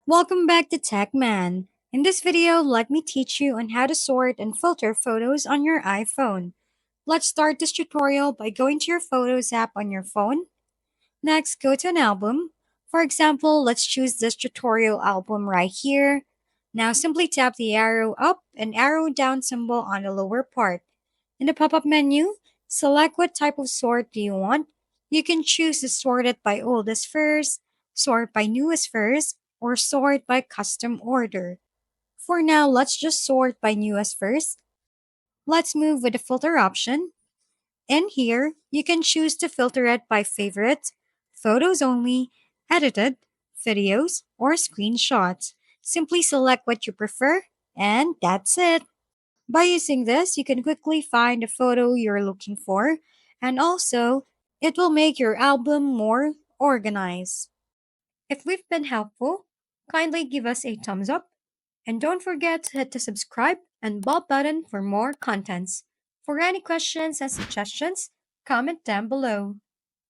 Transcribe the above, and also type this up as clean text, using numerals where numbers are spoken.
Welcome back to TechMan. In this video, let me teach you on how to sort and filter photos on your iPhone. Let's start this tutorial by going to your Photos app on your phone. Next, go to an album. For example, let's choose this tutorial album right here. Now simply tap the arrow up and arrow down symbol on the lower part. In the pop-up menu, select what type of sort do you want. You can choose to sort it by oldest first, sort by newest first, or sort by custom order. For now, let's just sort by newest first. Let's move with the filter option. In here, you can choose to filter it by favorite, photos only, edited, videos, or screenshots. Simply select what you prefer, and that's it. By using this, you can quickly find the photo you're looking for, and also, it will make your album more organized. If we've been helpful, kindly give us a thumbs up, and don't forget to hit the subscribe and bell button for more contents. For any questions and suggestions, comment down below.